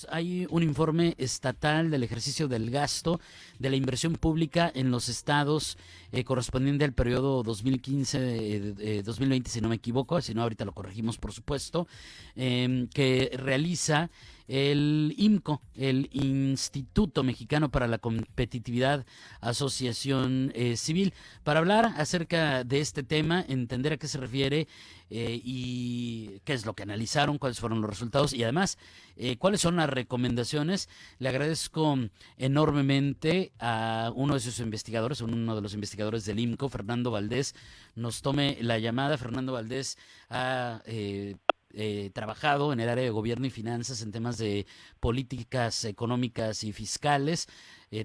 Hay un informe estatal del ejercicio del gasto de la inversión pública en los estados correspondiente al periodo 2015-2020, si no me equivoco, si no ahorita lo corregimos por supuesto, que realiza el IMCO, el Instituto Mexicano para la Competitividad Asociación Civil, para hablar acerca de este tema, entender a qué se refiere y qué es lo que analizaron, cuáles fueron los resultados y además cuáles son las recomendaciones. Le agradezco enormemente a uno de sus investigadores, uno de los investigadores del IMCO, Fernando Valdés, nos tome la llamada. Fernando Valdés ha trabajado en el área de gobierno y finanzas en temas de políticas económicas y fiscales.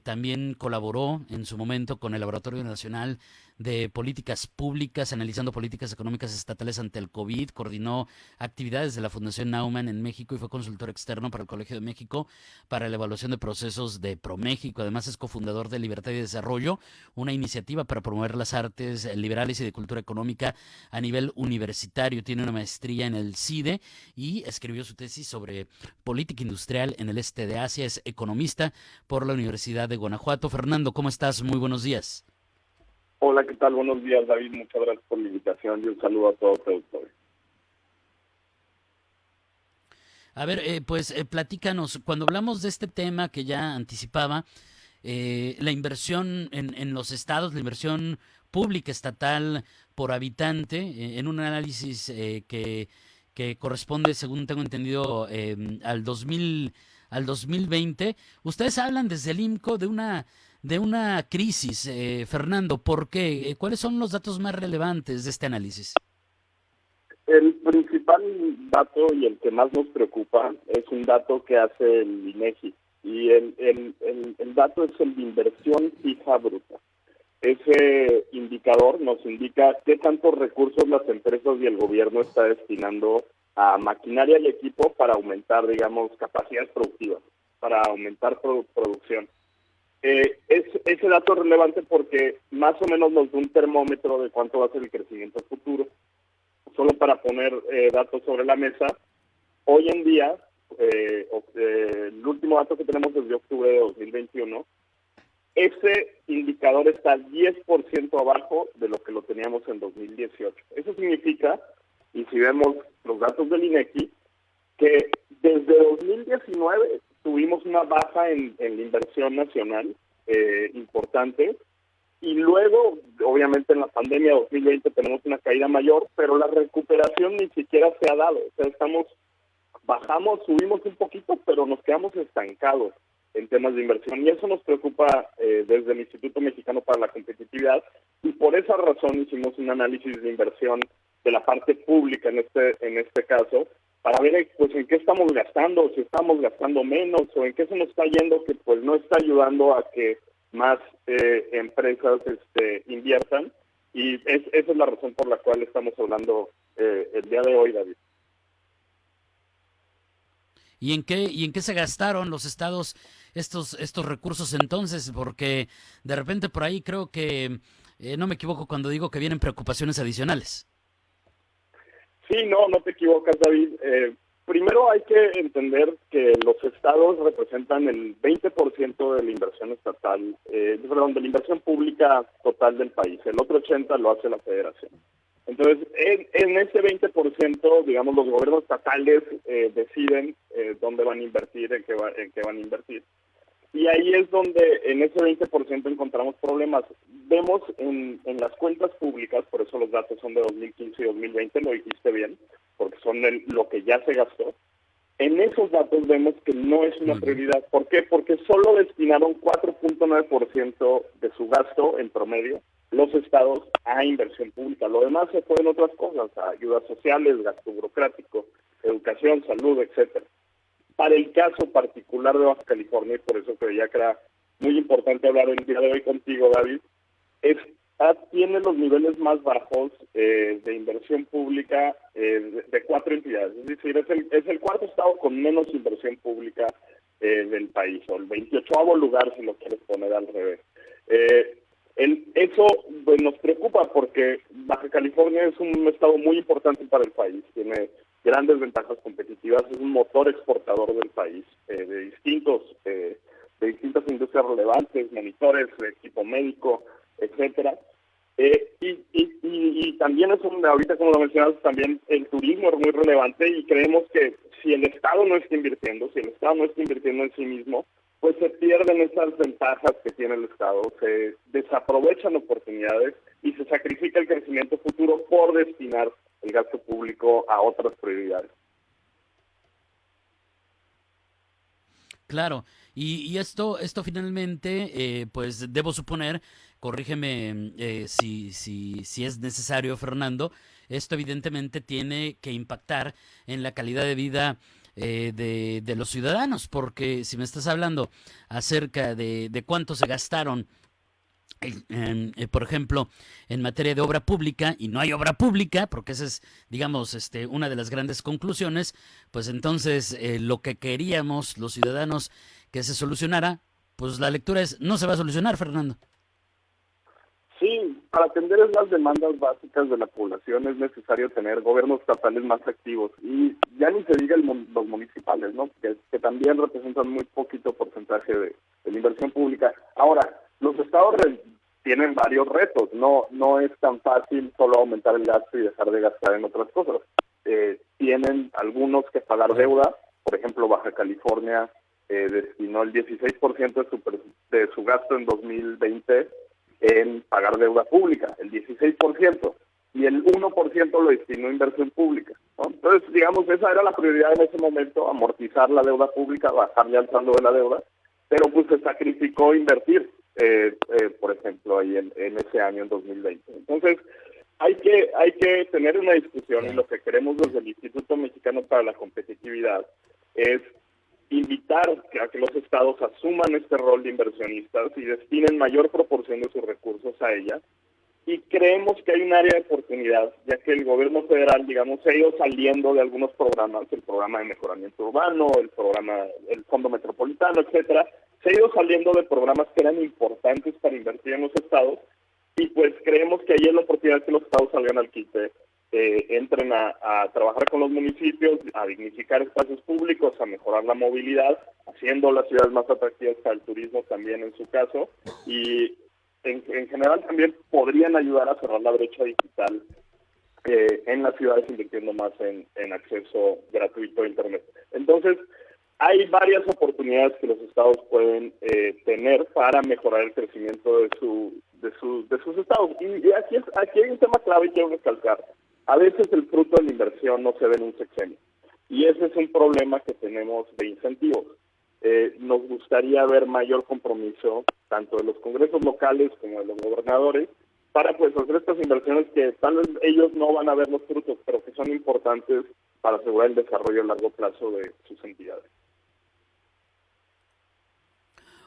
También colaboró en su momento con el Laboratorio Nacional de Políticas Públicas, analizando políticas económicas estatales ante el COVID, coordinó actividades de la Fundación Naumann en México y fue consultor externo para el Colegio de México para la evaluación de procesos de ProMéxico. Además es cofundador de Libertad y Desarrollo, una iniciativa para promover las artes liberales y de cultura económica a nivel universitario. Tiene una maestría en el CIDE y escribió su tesis sobre política industrial en el este de Asia. Es economista por la Universidad de Guanajuato. Fernando, ¿cómo estás? Muy buenos días. Hola, ¿qué tal? Buenos días, David. Muchas gracias por la invitación y un saludo a todos ustedes. A ver, platícanos, cuando hablamos de este tema que ya anticipaba, la inversión en los estados, la inversión pública estatal por habitante, en un análisis que corresponde, según tengo entendido, al 2020, ustedes hablan desde el IMCO de una crisis. Fernando, ¿por qué? ¿Cuáles son los datos más relevantes de este análisis? El principal dato y el que más nos preocupa es un dato que hace el INEGI y el dato es el de inversión fija bruta. Ese indicador nos indica qué tantos recursos las empresas y el gobierno está destinando a maquinaria y equipo para aumentar, digamos, capacidades productivas, para aumentar producción. Ese dato es relevante porque más o menos nos da un termómetro de cuánto va a ser el crecimiento futuro. Solo para poner datos sobre la mesa, hoy en día, el último dato que tenemos es de octubre de 2021, ese indicador está 10% abajo de lo que lo teníamos en 2018. Eso significa, y si vemos los datos del INEGI, que desde 2019 tuvimos una baja en la inversión nacional importante, y luego, obviamente en la pandemia de 2020 tenemos una caída mayor, pero la recuperación ni siquiera se ha dado. O sea, bajamos, subimos un poquito, pero nos quedamos estancados en temas de inversión, y eso nos preocupa desde el Instituto Mexicano para la Competitividad, y por esa razón hicimos un análisis de inversión de la parte pública en este caso, para ver pues en qué estamos gastando, si estamos gastando menos, o en qué se nos está yendo que pues no está ayudando a que más empresas inviertan, y esa es la razón por la cual estamos hablando el día de hoy, David. ¿Y en qué se gastaron los estados estos recursos entonces? Porque de repente por ahí creo que no me equivoco cuando digo que vienen preocupaciones adicionales. Sí, no te equivocas, David. Primero hay que entender que los estados representan el 20% de la inversión estatal, de la inversión pública total del país. El otro 80% lo hace la federación. Entonces, en ese 20%, digamos, los gobiernos estatales deciden dónde van a invertir, en qué van a invertir. Y ahí es donde en ese 20% encontramos problemas. Vemos en las cuentas públicas, por eso los datos son de 2015 y 2020, lo dijiste bien, porque son lo que ya se gastó. En esos datos vemos que no es una prioridad. ¿Por qué? Porque solo destinaron 4.9% de su gasto en promedio los estados a inversión pública. Lo demás se fue en otras cosas, a ayudas sociales, gasto burocrático, educación, salud, etcétera. Para el caso particular de Baja California, y por eso creía que era muy importante hablar el día de hoy contigo, David, tiene los niveles más bajos de inversión pública de 4 entidades. Es decir, es el cuarto estado con menos inversión pública del país, o el 28º lugar si lo quieres poner al revés. Eso pues, nos preocupa porque Baja California es un estado muy importante para el país, tiene grandes ventajas competitivas, es un motor exportador del país, de distintas industrias relevantes, monitores, equipo médico, etcétera. Y también ahorita como lo mencionas, también el turismo es muy relevante y creemos que si el Estado no está invirtiendo, en sí mismo, pues se pierden esas ventajas que tiene el Estado, se desaprovechan oportunidades y se sacrifica el crecimiento futuro por destinar el gasto público a otras prioridades. Claro, y esto finalmente, pues debo suponer, corrígeme si es necesario, Fernando, esto evidentemente tiene que impactar en la calidad de vida de los ciudadanos, porque si me estás hablando acerca de cuánto se gastaron por ejemplo, en materia de obra pública, y no hay obra pública, porque esa es, digamos, una de las grandes conclusiones, pues entonces lo que queríamos los ciudadanos que se solucionara, pues la lectura es, no se va a solucionar, Fernando. Sí, para atender las demandas básicas de la población es necesario tener gobiernos estatales más activos y ya ni se diga los municipales, ¿no? Que también representan muy poquito porcentaje de la inversión pública. Ahora, los estados tienen varios retos, no es tan fácil solo aumentar el gasto y dejar de gastar en otras cosas. Tienen algunos que pagar deuda, por ejemplo, Baja California destinó el 16% de su gasto en 2020 en pagar deuda pública, el 16%, y el 1% lo destinó a inversión pública, ¿no? Entonces, digamos, esa era la prioridad en ese momento, amortizar la deuda pública, bajarle al saldo de la deuda, pero pues se sacrificó invertir, por ejemplo, ahí en ese año, en 2020. Entonces, hay que tener una discusión y lo que queremos desde el Instituto Mexicano para la Competitividad es invitar a que los estados asuman este rol de inversionistas y destinen mayor proporción de sus recursos a ella. Y creemos que hay un área de oportunidad, ya que el gobierno federal, digamos, ha ido saliendo de algunos programas, el programa de mejoramiento urbano, el Fondo Metropolitano, etcétera, se ha ido saliendo de programas que eran importantes para invertir en los estados, y pues creemos que ahí es la oportunidad que los estados salgan al quite, entren a trabajar con los municipios, a dignificar espacios públicos, a mejorar la movilidad, haciendo las ciudades más atractivas para el turismo también en su caso, y en general también podrían ayudar a cerrar la brecha digital en las ciudades, invirtiendo más en acceso gratuito a Internet. Entonces, hay varias oportunidades que los estados pueden tener para mejorar el crecimiento de sus estados. Y aquí hay un tema clave y quiero recalcar. A veces el fruto de la inversión no se ve en un sexenio. Y ese es un problema que tenemos de incentivos. Nos gustaría ver mayor compromiso, tanto de los congresos locales como de los gobernadores, para pues hacer estas inversiones que tal vez ellos no van a ver los frutos, pero que son importantes para asegurar el desarrollo a largo plazo de sus entidades.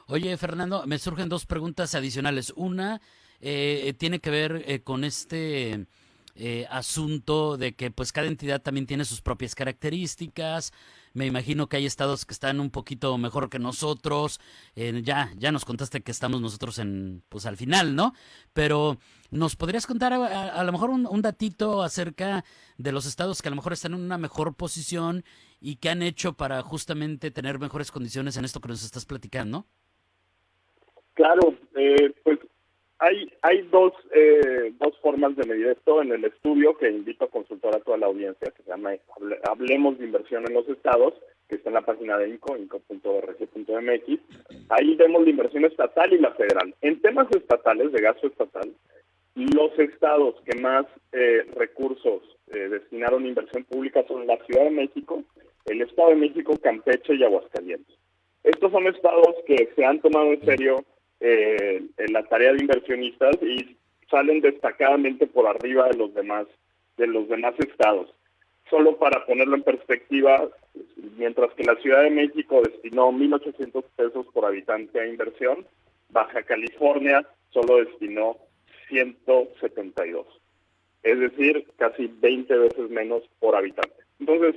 Oye, Fernando, me surgen dos preguntas adicionales. Una tiene que ver con este asunto de que pues cada entidad también tiene sus propias características. Me imagino que hay estados que están un poquito mejor que nosotros. Ya nos contaste que estamos nosotros pues al final, ¿no? Pero ¿nos podrías contar a lo mejor un datito acerca de los estados que a lo mejor están en una mejor posición y que han hecho para justamente tener mejores condiciones en esto que nos estás platicando? Claro, pues hay dos formas de medir esto en el estudio que invito a consultar a toda la audiencia, que se llama Hablemos de Inversión en los Estados, que está en la página de inco.rg.mx. Ahí vemos la inversión estatal y la federal. En temas estatales, de gasto estatal, los estados que más recursos destinaron a inversión pública son la Ciudad de México, el Estado de México, Campeche y Aguascalientes. Estos son estados que se han tomado en serio en la tarea de inversionistas y salen destacadamente por arriba de los demás estados. Solo para ponerlo en perspectiva, mientras que la Ciudad de México destinó 1,800 pesos por habitante a inversión, Baja California solo destinó 172. Es decir, casi 20 veces menos por habitante. Entonces,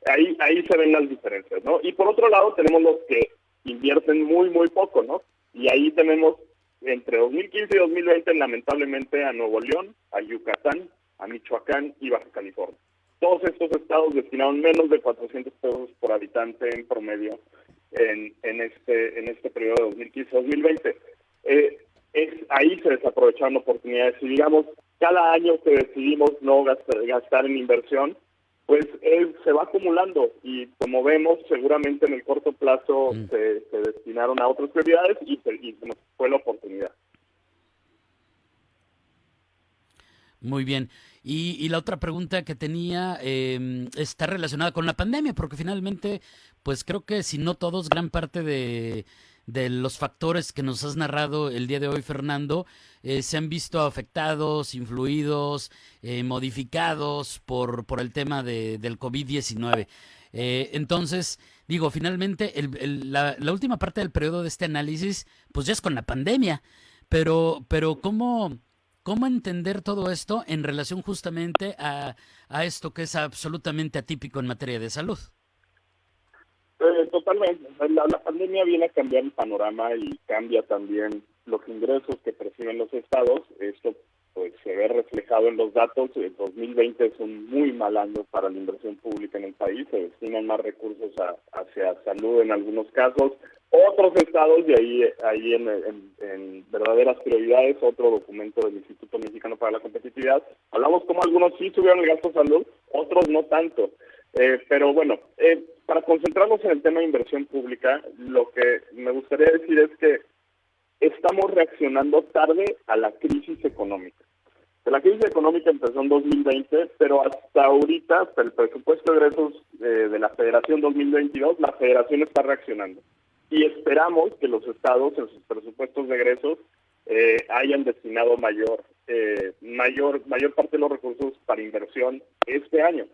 ahí se ven las diferencias, ¿no? Y por otro lado tenemos los que invierten muy, muy poco, ¿no? Y ahí tenemos entre 2015 y 2020, lamentablemente, a Nuevo León, a Yucatán, a Michoacán y Baja California. Todos estos estados destinaron menos de 400 pesos por habitante en promedio en este periodo de 2015-2020. Ahí se desaprovecharon oportunidades y digamos, cada año que decidimos no gastar en inversión, pues se va acumulando y como vemos, seguramente en el corto plazo se destinaron a otras prioridades y se nos fue la oportunidad. Muy bien. Y la otra pregunta que tenía está relacionada con la pandemia, porque finalmente, pues creo que si no todos, gran parte de los factores que nos has narrado el día de hoy, Fernando, se han visto afectados, influidos, modificados por el tema del COVID-19. Entonces, digo, finalmente, la última parte del periodo de este análisis, pues ya es con la pandemia, pero ¿cómo entender todo esto en relación justamente a esto que es absolutamente atípico en materia de salud? Totalmente. La pandemia viene a cambiar el panorama y cambia también los ingresos que perciben los estados. Esto pues se ve reflejado en los datos. El 2020 es un muy mal año para la inversión pública en el país. Se destinan más recursos hacia salud en algunos casos. Otros estados, y ahí en verdaderas prioridades, otro documento del Instituto Mexicano para la Competitividad, hablamos como algunos sí subieron el gasto de salud, otros no tanto. Pero bueno, para concentrarnos en el tema de inversión pública, lo que me gustaría decir es que estamos reaccionando tarde a la crisis económica. La crisis económica empezó en 2020, pero hasta ahorita, hasta el presupuesto de egresos de la Federación 2022, la Federación está reaccionando. Y esperamos que los estados en sus presupuestos de egresos hayan destinado mayor parte de los recursos para inversión este año.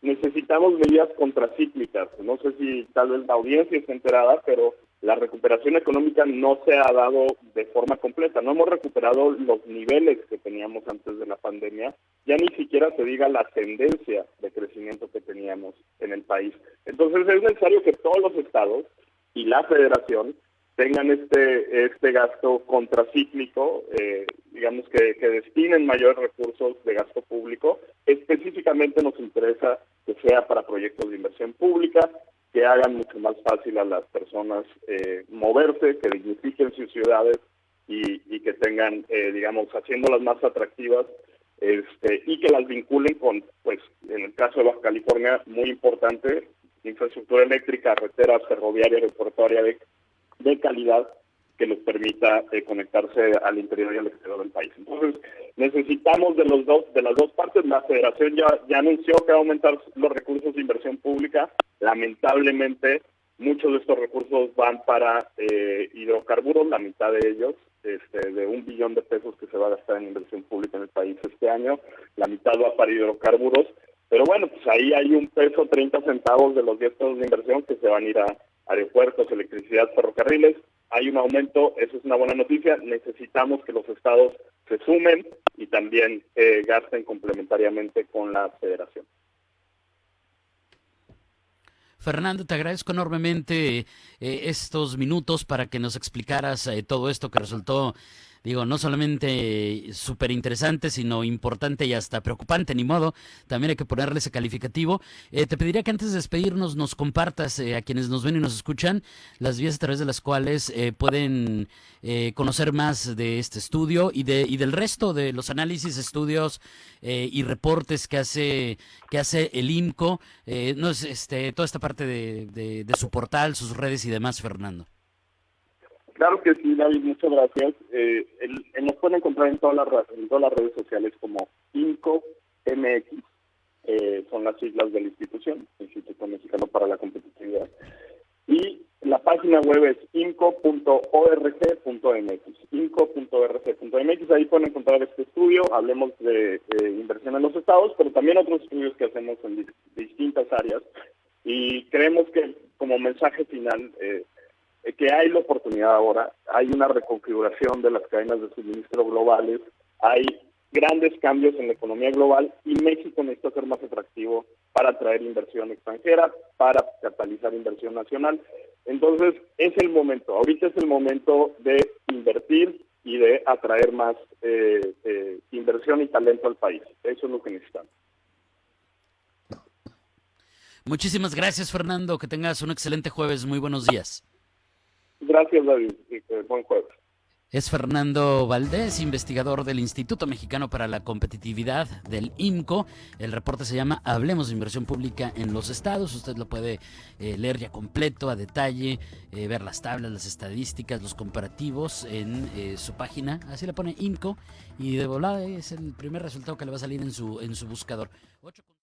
Necesitamos medidas contracíclicas. No sé si tal vez la audiencia está enterada, pero la recuperación económica no se ha dado de forma completa. No hemos recuperado los niveles que teníamos antes de la pandemia. Ya ni siquiera se diga la tendencia de crecimiento que teníamos en el país. Entonces es necesario que todos los estados y la Federación tengan este gasto contracíclico, digamos que destinen mayores recursos de gasto público. Específicamente nos interesa que sea para proyectos de inversión pública, que hagan mucho más fácil a las personas moverse, que dignifiquen sus ciudades y que tengan, digamos, haciéndolas más atractivas, y que las vinculen con, pues, en el caso de Baja California, muy importante, infraestructura eléctrica, carreteras, ferroviaria, aeroportuaria de calidad que les permita conectarse al interior y al exterior del país. Entonces, necesitamos de las dos partes. La Federación ya anunció que va a aumentar los recursos de inversión pública. Lamentablemente, muchos de estos recursos van para hidrocarburos, la mitad de ellos, de $1 billón que se va a gastar en inversión pública en el país este año, la mitad va para hidrocarburos. Pero bueno, pues ahí hay un peso, 30 centavos de los 10 pesos de inversión que se van a ir a aeropuertos, electricidad, ferrocarriles. Hay un aumento, eso es una buena noticia. Necesitamos que los estados se sumen y también gasten complementariamente con la Federación. Fernando, te agradezco enormemente estos minutos para que nos explicaras todo esto que resultó, digo, no solamente súper interesante, sino importante y hasta preocupante, ni modo, también hay que ponerle ese calificativo. Te pediría que antes de despedirnos nos compartas a quienes nos ven y nos escuchan las vías a través de las cuales pueden conocer más de este estudio y del resto de los análisis, estudios y reportes que hace el IMCO, no es, toda esta parte de su portal, sus redes y demás, Fernando. Claro que sí, David, muchas gracias. Nos pueden encontrar en todas las redes sociales como IMCO MX, son las siglas de la institución, Instituto Mexicano para la Competitividad. Y la página web es imco.org.mx, imco.org.mx. Ahí pueden encontrar este estudio, hablemos de inversión en los estados, pero también otros estudios que hacemos en distintas áreas. Y creemos que como mensaje final, que hay la oportunidad ahora, hay una reconfiguración de las cadenas de suministro globales, hay grandes cambios en la economía global y México necesita ser más atractivo para atraer inversión extranjera, para catalizar inversión nacional. Entonces, es el momento, ahorita es el momento de invertir y de atraer más inversión y talento al país. Eso es lo que necesitamos. Muchísimas gracias, Fernando. Que tengas un excelente jueves. Muy buenos días. Gracias, David. Y buen jueves. Es Fernando Valdés, investigador del Instituto Mexicano para la Competitividad, del IMCO. El reporte se llama Hablemos de Inversión Pública en los Estados. Usted lo puede leer ya completo, a detalle, ver las tablas, las estadísticas, los comparativos en su página. Así le pone IMCO y de volada es el primer resultado que le va a salir en su buscador.